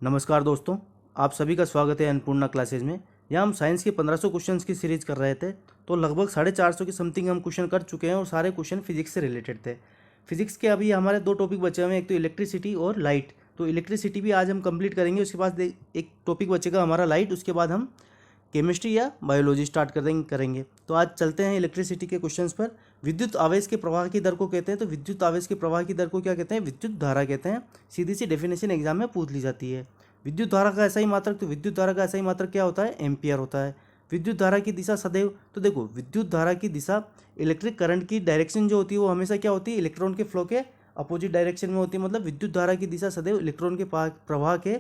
नमस्कार दोस्तों, आप सभी का स्वागत है अन्नपूर्णा क्लासेज में। यहाँ हम साइंस के 1500 क्वेश्चंस की सीरीज कर रहे थे। तो लगभग 450 की समथिंग हम क्वेश्चन कर चुके हैं और सारे क्वेश्चन फिजिक्स से रिलेटेड थे। फिजिक्स के अभी हमारे दो टॉपिक बचे हुए हैं, एक तो इलेक्ट्रिसिटी और लाइट। तो इलेक्ट्रिसिटी भी आज हम कंप्लीट करेंगे। उसके बाद एक टॉपिक बचेगा हमारा लाइट, उसके बाद हम केमिस्ट्री या बायोलॉजी स्टार्ट करेंगे। तो आज चलते हैं इलेक्ट्रिसिटी के क्वेश्चंस पर। विद्युत आवेश के प्रवाह की दर को कहते हैं। तो विद्युत आवेश के प्रवाह की दर को क्या कहते हैं? विद्युत धारा कहते हैं। सीधी सी डेफिनेशन एग्जाम में पूछ ली जाती है। विद्युत धारा का ऐसा ही मात्रक, तो विद्युत धारा का ऐसा ही मात्रक क्या होता है? एम्पियर होता है। विद्युत धारा की दिशा सदैव, तो देखो विद्युत धारा की दिशा, इलेक्ट्रिक करंट की डायरेक्शन जो होती है वो हमेशा क्या होती है? इलेक्ट्रॉन के फ्लो के अपोजिट डायरेक्शन में होती है। मतलब विद्युत धारा की दिशा सदैव इलेक्ट्रॉन के प्रवाह के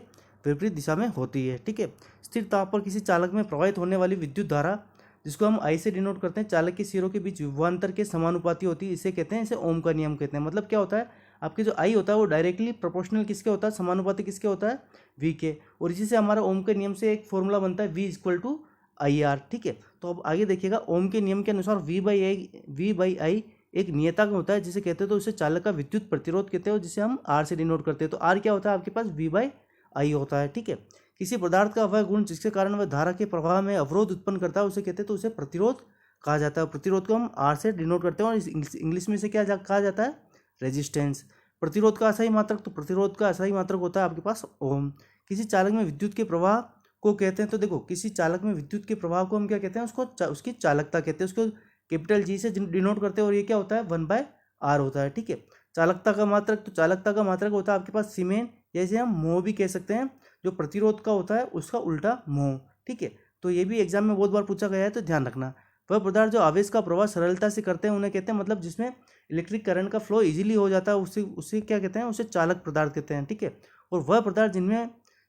विपरीत दिशा में होती है। ठीक है। स्थिर ताप पर किसी चालक में प्रवाहित होने वाली विद्युत धारा, जिसको हम आई से डिनोट करते हैं, चालक के सिरों के बीच विभवांतर के समानुपाती होती है। इसे कहते हैं, इसे ओम का नियम कहते हैं। मतलब क्या होता है? आपके जो आई होता है वो डायरेक्टली प्रोपोर्शनल किसके होता है? समानुपाती किसके होता है? वी के। और इसी से हमारा ओम के नियम से एक फॉर्मूला बनता है, V equal to I R. ठीक है। तो अब आगे देखिएगा, ओम के नियम के अनुसार वी बाई आई एक नियतांक होता है, जिसे कहते हैं, तो उसे चालक का विद्युत प्रतिरोध कहते हैं, और जिसे हम आर से डिनोट करते हैं। तो आर क्या होता है आपके पास? वी बाई आई होता है। ठीक है। किसी पदार्थ का वह गुण जिसके कारण वह धारा के प्रवाह में अवरोध उत्पन्न करता है, उसे कहते हैं, तो उसे प्रतिरोध कहा जाता है। प्रतिरोध को हम आर से डिनोट करते हैं, और इंग्लिश में इसे क्या कहा जाता है? रेजिस्टेंस। प्रतिरोध का असही मात्रक, तो प्रतिरोध का असही मात्रक होता है आपके पास ओम। किसी चालक में विद्युत के प्रवाह को कहते हैं, तो देखो किसी चालक में विद्युत के प्रवाह को हम क्या कहते हैं? उसकी चालकता कहते हैं। उसको कैपिटल जी से डिनोट करते हैं, और ये क्या होता है? 1/r होता है। ठीक है। चालकता का मात्रक, तो चालकता का मात्रक होता है आपके पास सीमेन, जैसे हम मोह भी कह सकते हैं। जो प्रतिरोध का होता है उसका उल्टा मोह। ठीक है। तो ये भी एग्जाम में बहुत बार पूछा गया है, तो ध्यान रखना। वह पदार्थ जो आवेश का प्रवाह सरलता से करते हैं उन्हें कहते हैं, मतलब जिसमें इलेक्ट्रिक करंट का फ्लो इजीली हो जाता है, उससे उससे क्या कहते हैं? उसे चालक पदार्थ कहते हैं। ठीक है। और वह पदार्थ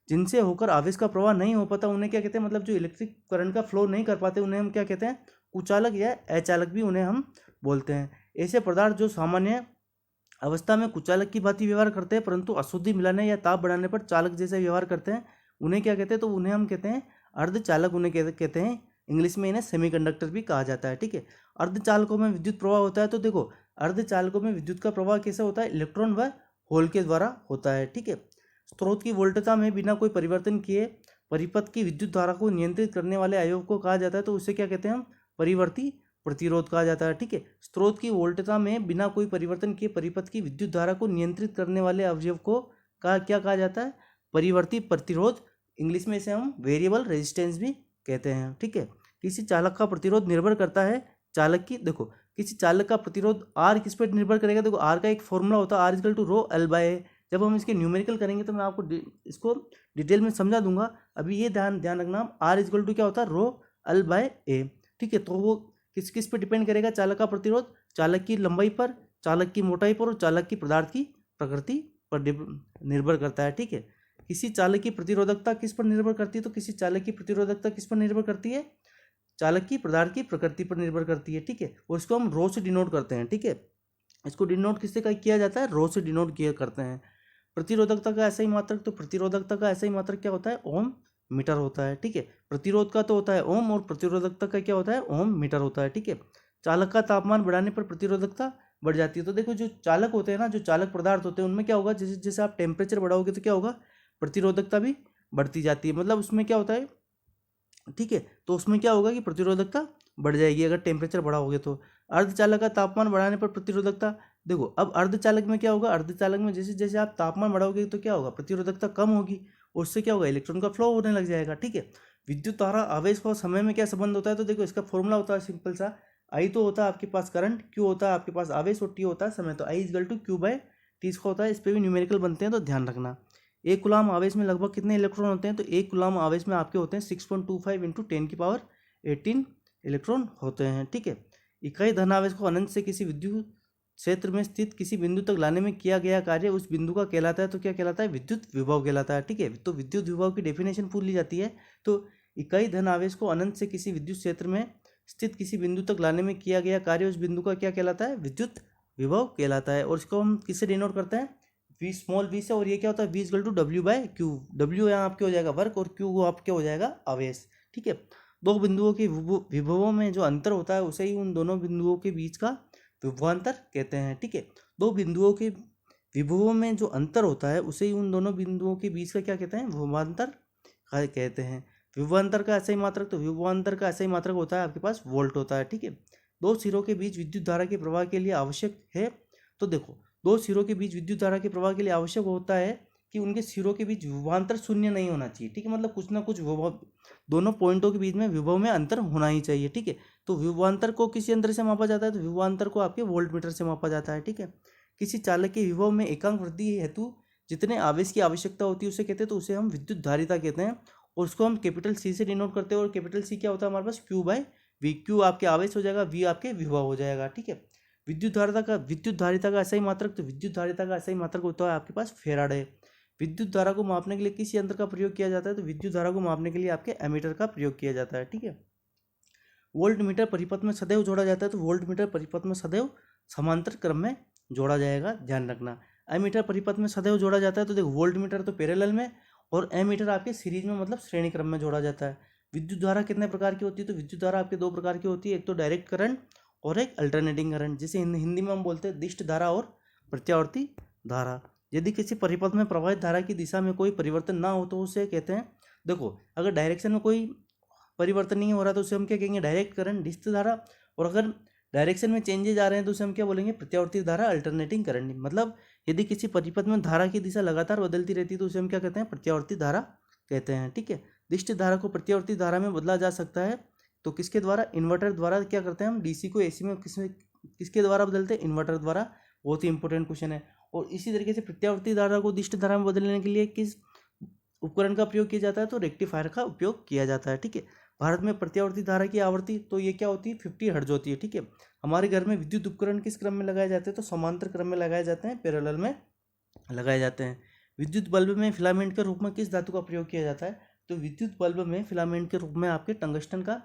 जिनसे होकर आवेश का प्रवाह नहीं हो पाता उन्हें क्या कहते हैं? मतलब जो इलेक्ट्रिक करंट का फ्लो नहीं कर पाते उन्हें हम क्या कहते हैं? कुचालक या अचालक भी उन्हें हम बोलते हैं। ऐसे पदार्थ जो सामान्य अवस्था में कुचालक की भांति व्यवहार करते हैं, परंतु अशुद्धि मिलाने या ताप बढ़ाने पर चालक जैसे व्यवहार करते हैं, उन्हें क्या कहते हैं? तो उन्हें हम कहते हैं अर्धचालक। उन्हें कहते हैं, इंग्लिश में इन्हें सेमीकंडक्टर भी कहा जाता है। ठीक है। अर्धचालकों में विद्युत प्रवाह होता है, तो देखो अर्धचालकों में विद्युत का प्रवाह कैसे होता है? इलेक्ट्रॉन व होल के द्वारा होता है। ठीक है। स्रोत की वोल्टता में बिना कोई परिवर्तन किए परिपथ की विद्युत धारा को नियंत्रित करने वाले अवयव को कहा जाता है, तो उसे क्या कहते हैं हम? परिवर्ती प्रतिरोध कहा जाता है। ठीक है। स्रोत की वोल्टता में बिना कोई परिवर्तन किए परिपथ की विद्युत धारा को नियंत्रित करने वाले अवयव को क्या कहा जाता है? परिवर्ती प्रतिरोध। इंग्लिश में इसे हम वेरिएबल रेजिस्टेंस भी कहते हैं। ठीक है। किसी चालक का प्रतिरोध निर्भर करता है चालक की, देखो किसी चालक का प्रतिरोध आर किस पर निर्भर करेगा? देखो आर का एक फॉर्मूला होता है, R equal to rho L by A. जब हम इसके न्यूमेरिकल करेंगे तो मैं आपको इसको डिटेल में समझा दूंगा। अभी ये ध्यान ध्यान रखना, आर इक्वल टू क्या होता है? रो एल बाय ए। ठीक है। तो वो किस किस पर डिपेंड करेगा? चालक का प्रतिरोध चालक की लंबाई पर, चालक की मोटाई पर, और चालक की पदार्थ की प्रकृति पर निर्भर करता है। ठीक है। किसी चालक की प्रतिरोधकता किस पर निर्भर करती है? तो किसी चालक की प्रतिरोधकता किस पर निर्भर करती है? चालक की पदार्थ की प्रकृति पर निर्भर करती है। ठीक है। और इसको हम रो से डिनोट करते हैं। ठीक है। इसको डिनोट किससे किया जाता है? रो से डिनोट किया करते हैं। प्रतिरोधकता का ऐसा ही मात्रक, तो प्रतिरोधकता का ऐसा ही मात्रक क्या होता है? ओम मीटर होता है। ठीक है। प्रतिरोध का तो होता है ओम, और प्रतिरोधकता का क्या होता है? ओम मीटर होता है। ठीक है। चालक का तापमान बढ़ाने पर प्रतिरोधकता बढ़ जाती है। तो देखो जो चालक होते हैं ना, जो चालक पदार्थ होते हैं, उनमें क्या होगा? जैसे जैसे आप टेम्परेचर बढ़ाओगे तो क्या होगा? प्रतिरोधकता भी बढ़ती जाती है। मतलब उसमें क्या होता है? ठीक है। तो उसमें क्या होगा कि प्रतिरोधकता बढ़ जाएगी अगर टेम्परेचर बढ़ाओगे तो। अर्धचालक का तापमान बढ़ाने पर प्रतिरोधकता, देखो अब अर्धचालक में क्या होगा? अर्धचालक में जैसे जैसे आप तापमान बढ़ाओगे तो क्या होगा? प्रतिरोधकता कम होगी, और उससे क्या होगा? इलेक्ट्रॉन का फ्लो होने लग जाएगा। ठीक है। विद्युत धारा आवेश और समय में क्या संबंध होता है? तो देखो इसका फॉर्मूला होता है सिंपल सा, आई तो होता है आपके पास करंट, क्यू होता है आपके पास आवेश, और टी होता है समय। तो I equal to Q by T इसका होता है। इस पर भी न्यूमेरिकल बनते हैं, तो ध्यान रखना। एक गुलाम आवेश में लगभग कितने इलेक्ट्रॉन होते हैं? तो एक गुलाम आवेश में आपके होते हैं 6.25 इंटू 10⁻18 इलेक्ट्रॉन होते हैं। ठीक है। इकाई धनावेश को अनंत से किसी विद्युत क्षेत्र में स्थित किसी बिंदु तक लाने में किया गया कार्य उस बिंदु का कहलाता है, तो क्या कहलाता है? विद्युत विभव कहलाता है। ठीक है। तो विद्युत विभव की डेफिनेशन पूछ ली जाती है। तो इकाई धन आवेश को अनंत से किसी विद्युत क्षेत्र में स्थित किसी बिंदु तक लाने में किया गया कार्य उस बिंदु का क्या कहलाता है? विद्युत विभव कहलाता है। और इसको हम किससे डिनोट करते हैं? वी स्मॉल वी से। और ये क्या होता है? V equal to W by Q. W यहाँ आपके हो जाएगा वर्क, और क्यू आपके हो जाएगा आवेश। ठीक है। दो बिंदुओं के विभवों में जो अंतर होता है उसे ही उन दोनों बिंदुओं के बीच का विभवांतर कहते हैं। ठीक है। दो बिंदुओं के विभवों में जो अंतर होता है उसे ही उन दोनों बिंदुओं के बीच का क्या कहते हैं, विभवांतर कहते हैं। विभवांतर का ऐसा ही मात्रक, तो विभवांतर का ऐसा ही मात्रक होता है आपके पास वोल्ट होता है, ठीक है। दो सिरों के बीच विद्युत धारा के प्रवाह के लिए आवश्यक है, तो देखो दो सिरों के बीच विद्युत धारा के प्रवाह के लिए आवश्यक होता है कि उनके सिरों के बीच विभवांतर शून्य नहीं होना चाहिए, ठीक है। मतलब कुछ ना कुछ विभव, दोनों पॉइंटों के बीच में विभव में अंतर होना ही चाहिए, ठीक है। तो विभवांतर को किसी यंत्र से मापा जाता है, तो विभवांतर को आपके वोल्ट मीटर से मापा जाता है, ठीक है। किसी चालक के विभव में एकांक वृद्धि हेतु जितने आवेश की आवश्यकता होती है उसे कहते हैं, तो उसे हम विद्युत धारिता कहते हैं, और उसको हम कैपिटल सी से डिनोट करते हैं। और कैपिटल सी क्या होता है हमारे पास, क्यू बाय वी। क्यू आपके आवेश हो जाएगा, वी आपके विभव हो जाएगा, ठीक है। विद्युत धारिता का ऐसा ही मात्रक, तो विद्युत धारिता का ऐसा ही मात्रक होता है आपके पास फेराडे। विद्युत धारा को मापने के लिए किस यंत्र का प्रयोग किया जाता है, तो विद्युत धारा को मापने के लिए आपके एमीटर का प्रयोग किया जाता है, ठीक है। वोल्ट मीटर परिपथ में सदैव जोड़ा जाता है, तो वोल्ट मीटर परिपथ में सदैव समांतर क्रम में जोड़ा जाएगा, ध्यान रखना। एमीटर परिपथ में सदैव जोड़ा जाता है, तो देखो वोल्ट मीटर तो पैरेलल में और एमीटर आपके सीरीज में, मतलब श्रेणी क्रम में जोड़ा जाता है। विद्युत धारा कितने प्रकार की होती है, तो विद्युत धारा आपके दो प्रकार की होती है, एक तो डायरेक्ट करंट और एक अल्टरनेटिंग करंट, जिसे हिंदी में हम बोलते हैं दिष्ट धारा और प्रत्यावर्ती धारा। यदि किसी परिपथ में प्रवाहित धारा की दिशा में कोई परिवर्तन ना हो तो उसे कहते हैं, देखो अगर डायरेक्शन में कोई परिवर्तन नहीं हो रहा तो उसे हम क्या कहेंगे, डायरेक्ट करंट दिष्ट धारा। और अगर डायरेक्शन में चेंजेज आ रहे हैं तो उसे हम क्या बोलेंगे, प्रत्यावर्ती धारा अल्टरनेटिंग करंट। मतलब यदि किसी परिपथ में धारा की दिशा लगातार बदलती रहती है तो उसे हम क्या कहते हैं, प्रत्यावर्ती धारा कहते हैं, ठीक है। दिष्ट धारा को प्रत्यावर्ती धारा में बदला जा सकता है, तो किसके द्वारा, इन्वर्टर द्वारा। क्या करते हैं हम, डीसी को एसी में किसके द्वारा बदलते हैं, इन्वर्टर द्वारा। बहुत ही इंपॉर्टेंट क्वेश्चन है। और इसी तरीके से प्रत्यावर्ती धारा को दिष्ट धारा में बदलने के लिए किस उपकरण का प्रयोग किया जाता है, तो रेक्टिफायर का उपयोग किया जाता है, ठीक है। भारत में प्रत्यावर्ती धारा की आवृत्ति तो ये क्या होती है, 50 हर्ट्ज होती है, ठीक है। हमारे घर में विद्युत उपकरण किस क्रम में लगाए जाते हैं, तो समांतर क्रम में लगाए जाते हैं, पैरेलल में लगाए जाते हैं। विद्युत बल्ब में फिलामेंट के रूप में किस धातु का प्रयोग किया जाता है, तो विद्युत बल्ब में फिलामेंट के रूप में आपके टंगस्टन का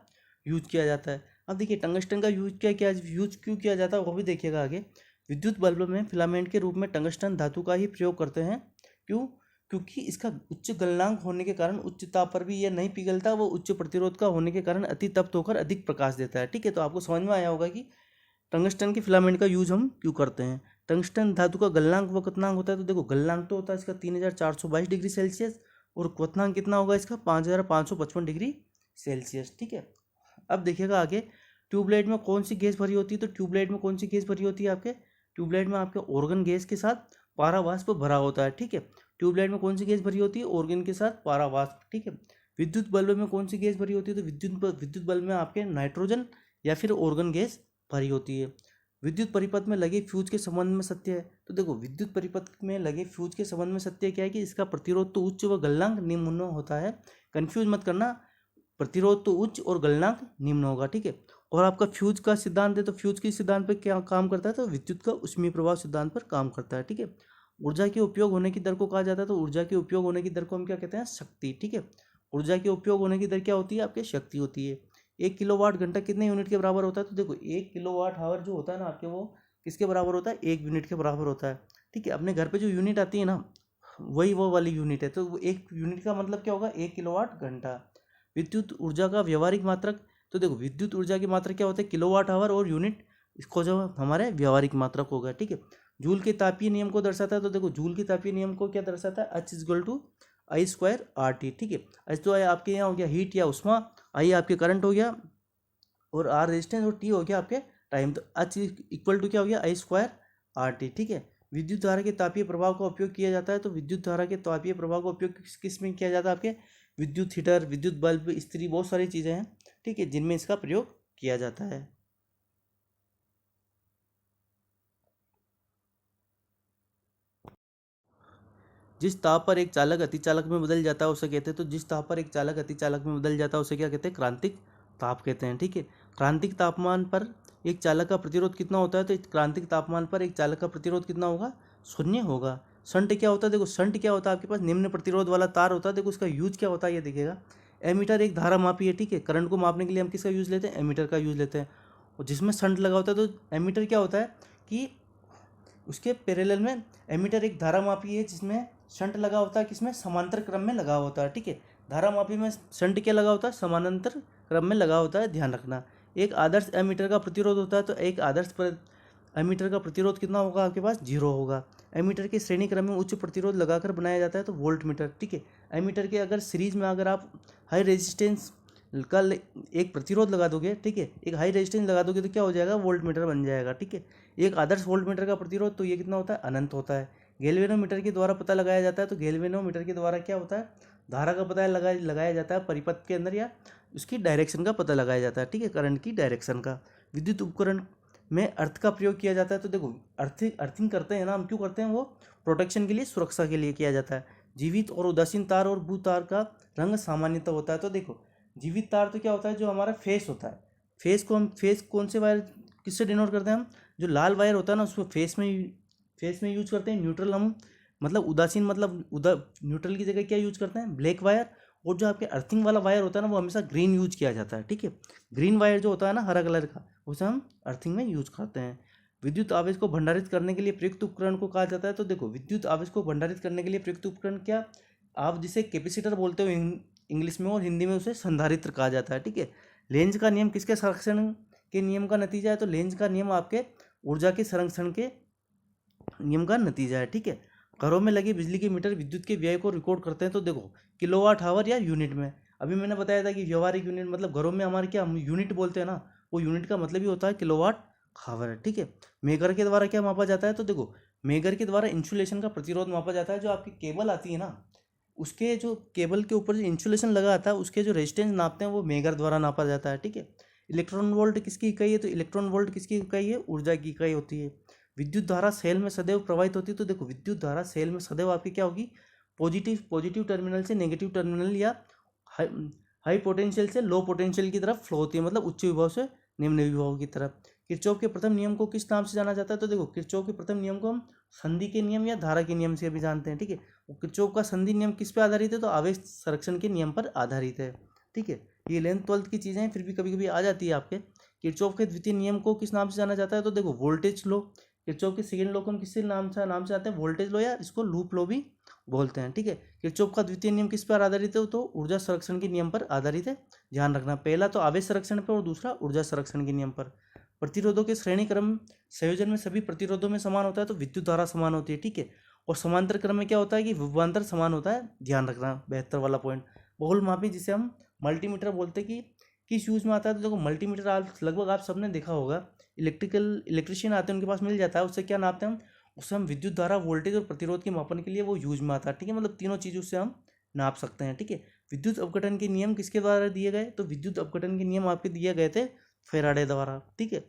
यूज किया जाता है। अब देखिए टंगस्टन का यूज यूज क्यों किया जाता है वो भी देखिएगा आगे। विद्युत बल्ब में फिलामेंट के रूप में टंगस्टन धातु का ही प्रयोग करते हैं, क्यों, क्योंकि इसका उच्च गलनांक होने के कारण उच्च ताप पर भी यह नहीं पिघलता, वो उच्च प्रतिरोध का होने के कारण अति तप्त होकर अधिक प्रकाश देता है, ठीक है। तो आपको समझ में आया होगा कि टंगस्टन के फिलामेंट का यूज हम क्यों करते हैं। टंगस्टन धातु का गलनांक व क्वथनांक होता है, तो देखो गलनांक तो होता है इसका 3422 डिग्री सेल्सियस, और क्वथनांक कितना होगा इसका 5555 डिग्री सेल्सियस, ठीक है। अब देखिएगा आगे, ट्यूबलाइट में कौन सी गैस भरी होती है, तो ट्यूबलाइट में कौन सी गैस भरी होती है आपके, ट्यूबलाइट में आपके ऑर्गन गैस के साथ पारावाष्प भरा होता है, ठीक है। ट्यूबलाइट में कौन सी गैस भरी होती है, ऑर्गन के साथ पारावाष्प, ठीक है। विद्युत बल्ब में कौन सी गैस भरी होती है, तो विद्युत बल्ब में आपके नाइट्रोजन या फिर ऑर्गन गैस भरी होती है। विद्युत परिपथ में लगे फ्यूज के संबंध में सत्य है, तो देखो विद्युत परिपथ में लगे फ्यूज के संबंध में सत्य क्या है कि इसका प्रतिरोध तो उच्च व गलनांक निम्न होता है। कंफ्यूज मत करना, प्रतिरोध तो उच्च और गलनांक निम्न होगा, ठीक है। और आपका फ्यूज का सिद्धांत है, तो फ्यूज के सिद्धांत पर क्या काम करता है, तो विद्युत का ऊष्मीय प्रभाव सिद्धांत पर काम करता है, ठीक है। ऊर्जा के उपयोग होने की दर को कहा जाता है, तो ऊर्जा के उपयोग होने की दर को हम क्या कहते हैं, शक्ति, ठीक है। ऊर्जा के उपयोग होने की दर क्या होती है, आपके शक्ति होती है। 1 किलोवाट घंटा कितने यूनिट के बराबर होता है, तो देखो 1 किलोवाट आवर जो होता है ना आपके, वो किसके बराबर होता है, 1 यूनिट के बराबर होता है, ठीक है। अपने घर पे जो यूनिट आती है ना, वही वो वाली यूनिट है, तो 1 यूनिट का मतलब क्या होगा, 1 किलोवाट घंटा। विद्युत ऊर्जा का व्यवहारिक मात्रक, तो देखो विद्युत ऊर्जा की मात्रक क्या होता है, किलोवाट आवर, और यूनिट इसको जो हमारे व्यवहारिक मात्रक होगा, ठीक है। जूल के तापीय नियम को दर्शाता है, तो देखो जूल के तापीय नियम को क्या दर्शाता है, H = I²RT, ठीक है। H तो आपके यहाँ हो गया हीट या उष्मा, I आपके करंट हो गया, और R रेजिस्टेंस, और T हो गया आपके टाइम। तो H = क्या हो गया, I²RT, ठीक है। विद्युत धारा के तापीय प्रभाव का उपयोग किया जाता है, तो विद्युत धारा के तापीय प्रभाव का उपयोग किस में किया जाता है, आपके विद्युत हीटर, विद्युत बल्ब, इस्त्री, बहुत सारी चीज़ें हैं, ठीक है, जिनमें इसका प्रयोग किया जाता है। जिस ताप पर एक चालक अतिचालक में बदल जाता है उसे कहते हैं, तो जिस ताप पर एक चालक अतिचालक में बदल जाता है उसे क्या कहते हैं, क्रांतिक ताप कहते हैं, ठीक है। क्रांतिक तापमान पर एक चालक का प्रतिरोध कितना होता है, तो क्रांतिक तापमान पर एक चालक का प्रतिरोध कितना होगा, 0 होगा। शंट क्या होता है, देखो शंट क्या होता है, आपके पास निम्न प्रतिरोध वाला तार होता है। देखो उसका यूज क्या होता है, ये देखिएगा। एमीटर एक धारा मापी है, ठीक है। करंट को मापने के लिए हम किसका यूज लेते हैं, एमीटर का यूज लेते हैं। और जिसमें शंट लगा होता है, तो एमीटर क्या होता है कि उसके पैरेलल में एमीटर एक धारा मापी है जिसमें शंट लगा होता है, किसमें, समांतर क्रम में लगा होता है, ठीक है। धारा मापी में शंट क्या लगा होता है, समानांतर क्रम में लगा होता है, ध्यान रखना। एक आदर्श एमीटर का प्रतिरोध होता है, तो एक आदर्श एमीटर का प्रतिरोध कितना होगा आपके पास, 0 होगा। एमीटर के श्रेणी क्रम में उच्च प्रतिरोध लगाकर बनाया जाता है तो वोल्ट मीटर, ठीक है। एमीटर के अगर सीरीज में अगर आप हाई रेजिस्टेंस का एक प्रतिरोध लगा दोगे, ठीक है, एक हाई रेजिस्टेंस लगा दोगे तो क्या हो जाएगा, वोल्ट मीटर बन जाएगा, ठीक है। एक आदर्श वोल्ट मीटर का प्रतिरोध तो ये कितना होता है, अनंत होता है। गैल्वेनोमीटर के द्वारा पता लगाया जाता है तो गैल्वेनोमीटर के द्वारा क्या होता है, धारा का पता लगाया जाता है परिपथ के अंदर, या उसकी डायरेक्शन का पता लगाया जाता है, ठीक है, करंट की डायरेक्शन का। विद्युत उपकरण में अर्थ का प्रयोग किया जाता है तो देखो अर्थिंग करते हैं ना हम, क्यों करते हैं, वो प्रोटेक्शन के लिए, सुरक्षा के लिए किया जाता है। जीवित और उदासीन तार और भू तार का रंग सामान्यतः होता है तो देखो जीवित तार तो क्या होता है, जो हमारा फेस होता है, फेस को हम फेस कौन से वायर किससे डिनोट करते हैं हम, जो लाल वायर होता है ना उसको फेस में यूज करते हैं। न्यूट्रल हम मतलब उदासीन मतलब न्यूट्रल की जगह क्या यूज करते हैं, ब्लैक वायर। और जो आपके अर्थिंग वाला वायर होता है ना वो हमेशा ग्रीन यूज किया जाता है, ठीक है। ग्रीन वायर जो होता है ना हरा कलर का, उसे हम अर्थिंग में यूज करते हैं। विद्युत आवेश को भंडारित करने के लिए प्रयुक्त उपकरण को कहा जाता है तो देखो विद्युत आवेश को भंडारित करने के लिए प्रयुक्त उपकरण क्या, आप जिसे कैपेसिटर बोलते हो इंग्लिश में, और हिंदी में उसे संधारित्र कहा जाता है, ठीक है। लेंज का नियम किसके संरक्षण के नियम का नतीजा है, तो लेंज का नियम आपके ऊर्जा के संरक्षण के नियम का नतीजा है, ठीक है। घरों में लगे बिजली के मीटर विद्युत के व्यय को रिकॉर्ड करते हैं तो देखो किलोवाट आवर या यूनिट में। अभी मैंने बताया था कि व्यवहारिक यूनिट मतलब घरों में हमारे क्या हम यूनिट बोलते हैं ना, वो यूनिट का मतलब ही होता है किलोवाट आवर है, ठीक है। मेगर के द्वारा क्या मापा जाता है, तो देखो मेगर के द्वारा इंसुलेशन का प्रतिरोध मापा जाता है। जो आपकी केबल आती है ना, उसके जो केबल के ऊपर जो इंसुलेशन लगा आता है उसके जो रेजिस्टेंस नापते हैं वो मेगर द्वारा नापा जाता है, ठीक है। इलेक्ट्रॉन वोल्ट किसकी इकाई है, तो इलेक्ट्रॉन वोल्ट किसकी इकाई है, ऊर्जा की इकाई होती है। विद्युत धारा सेल में सदैव प्रवाहित होती है तो देखो विद्युत धारा सेल में सदैव आपकी क्या होगी, पॉजिटिव टर्मिनल से नेगेटिव टर्मिनल या हाई हाई पोटेंशियल से लो पोटेंशियल की तरफ फ्लो होती है, मतलब उच्च विभव से निम्न विभव की तरफ। किरचॉफ के प्रथम नियम को किस नाम से जाना जाता है, तो देखो किरचॉफ के प्रथम नियम को हम संधि के नियम या धारा के नियम से भी जानते हैं, ठीक है। किरचॉफ का संधि नियम किस पे आधारित है, तो आवेश संरक्षण के नियम पर आधारित है, ठीक है। ये 11th-12th की चीज़ें हैं, फिर भी कभी कभी आ जाती है आपके। किरचॉफ के द्वितीय नियम को किस नाम से जाना जाता है, तो देखो वोल्टेज लो। किरचॉफ के सेकंड लॉ को हम किस नाम से आते हैं, वोल्टेज लॉ, या इसको लूप लॉ भी बोलते हैं, ठीक है। किरचॉफ का द्वितीय नियम किस पर आधारित है, तो ऊर्जा संरक्षण के नियम पर आधारित है। ध्यान रखना, पहला तो आवेश संरक्षण पर और दूसरा ऊर्जा संरक्षण के नियम पर। प्रतिरोधों के श्रेणी क्रम संयोजन में सभी प्रतिरोधों में समान होता है तो विद्युत धारा समान होती है, ठीक है। और समांतर क्रम में क्या होता है कि विभवांतर समान होता है। ध्यान रखना 72 वाला पॉइंट। बहुल मापी जिसे हम मल्टीमीटर बोलते हैं कि किस यूज में आता है, तो देखो मल्टीमीटर लगभग आप सबने देखा होगा, इलेक्ट्रिशियन आते हैं उनके पास मिल जाता है। उससे क्या नापते हैं हम, उससे हम विद्युत धारा वोल्टेज और प्रतिरोध के मापन के लिए वो यूज में आता है, ठीक है। मतलब तीनों चीज़ उससे हम नाप सकते हैं, ठीक है। विद्युत अपघटन के नियम किसके द्वारा दिए गए, तो विद्युत अपघटन के नियम आपके दिए गए थे फेराडे द्वारा, ठीक है।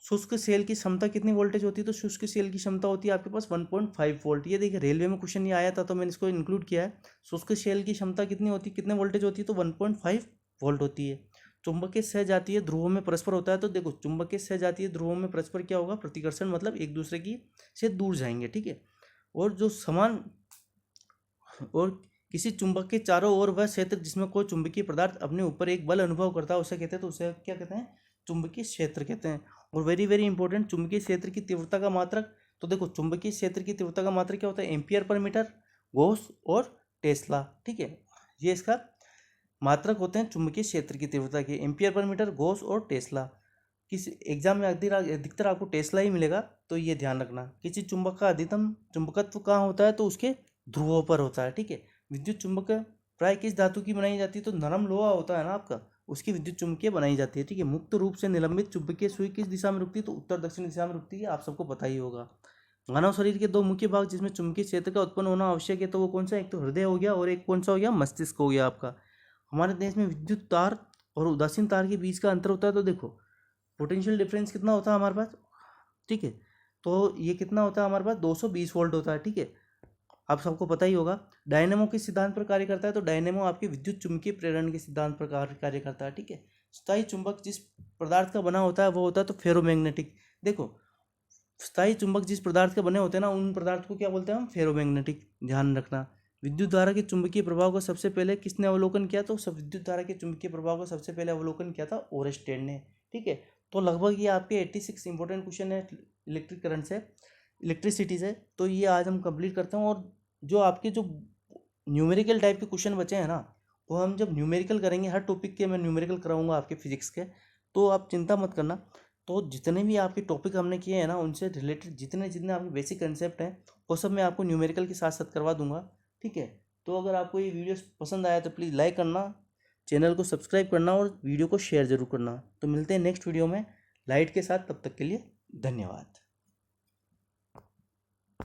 शुष्क सेल की क्षमता कितनी वोल्टेज होती है, तो शुष्क सेल की क्षमता होती है आपके पास 1.5 वोल्ट। ये देखिए रेलवे में क्वेश्चन ये आया था तो मैंने इसको इंक्लूड किया है। शुष्क सेल की क्षमता कितनी होती है, कितने वोल्टेज होती है, तो 1.5 वोल्ट होती है। चुंबकीय सहजातीय ध्रुवों में परस्पर होता है तो देखो चुंबकीय सहजातीय ध्रुवों में परस्पर क्या होगा, प्रतिकर्षण, मतलब एक दूसरे की से दूर जाएंगे, ठीक है। और जो समान और किसी चुंबक के चारों ओर वह क्षेत्र जिसमें कोई चुंबकीय पदार्थ अपने ऊपर एक बल अनुभव करता है उसे कहते हैं, तो उसे क्या कहते हैं, चुंबकीय क्षेत्र कहते हैं। और वेरी वेरी इंपॉर्टेंट, चुंबकीय क्षेत्र की तीव्रता का मात्रक, तो देखो चुंबकीय क्षेत्र की तीव्रता का मात्रक क्या होता है, एम्पियर पर मीटर, गॉस और टेस्ला, ठीक है। ये इसका मात्रक होते हैं चुंबकीय क्षेत्र की तीव्रता के, एम्पियर पर मीटर, गॉस और टेस्ला। किसी एग्जाम में अधिकतर आपको टेस्ला ही मिलेगा, तो ये ध्यान रखना। किसी चुंबक का अधिकतम चुंबकत्व कहाँ होता है, तो उसके ध्रुवों पर होता है, ठीक है। विद्युत चुंबक प्राय किस धातु की बनाई जाती है, तो नरम लोहा होता है ना आपका, उसकी विद्युत चुम्बकीय बनाई जाती है, ठीक है। मुक्त रूप से निलंबित चुंबकीय सुई किस दिशा में रुकती है, तो उत्तर दक्षिण दिशा में रुकती है, आप सबको पता ही होगा। मानव शरीर के दो मुख्य भाग जिसमें चुंबकीय क्षेत्र का उत्पन्न होना आवश्यक है, तो वो कौन सा, एक तो हृदय हो गया और एक कौन सा हो गया, मस्तिष्क हो गया आपका। हमारे देश में विद्युत तार और उदासीन तार के बीच का अंतर होता है, तो देखो पोटेंशियल डिफरेंस कितना होता है हमारे पास, ठीक है। तो ये कितना होता है हमारे पास, 220 वोल्ट होता है, ठीक है। आप सबको पता ही होगा। डायनेमो किस सिद्धांत पर कार्य करता है, तो डायनेमो आपके विद्युत चुम्बकीय प्रेरण के सिद्धांत पर कार्य करता है, ठीक है। स्थायी चुंबक जिस पदार्थ का बना होता है वो होता है तो फेरोमैग्नेटिक। देखो स्थायी चुंबक जिस पदार्थ के बने होते हैं ना उन पदार्थ को क्या बोलते हैं हम, फेरोमैग्नेटिक। ध्यान रखना। विद्युत धारा के चुंबकीय प्रभाव को सबसे पहले किसने अवलोकन किया, तो सब विद्युत धारा के चुंबकीय प्रभाव को सबसे पहले अवलोकन किया था ओरेस्टेड ने, ठीक है। तो लगभग ये आपके 86 इंपॉर्टेंट क्वेश्चन है इलेक्ट्रिक करंट से, इलेक्ट्रिसिटी से। तो ये आज हम कंप्लीट करते हैं। और जो आपके जो न्यूमेरिकल टाइप के क्वेश्चन बचे हैं ना, वो हम जब न्यूमेरिकल करेंगे, हर टॉपिक के मैं न्यूमेरिकल कराऊंगा आपके फिजिक्स के, तो आप चिंता मत करना। तो जितने भी आपके टॉपिक हमने किए हैं ना, उनसे रिलेटेड जितने जितने आपके बेसिक कंसेप्ट हैं वो सब मैं आपको न्यूमेरिकल के साथ साथ करवा दूंगा। ठीक है, तो अगर आपको ये वीडियो पसंद आया तो प्लीज़ लाइक करना, चैनल को सब्सक्राइब करना और वीडियो को शेयर ज़रूर करना। तो मिलते हैं नेक्स्ट वीडियो में लाइट के साथ, तब तक के लिए धन्यवाद।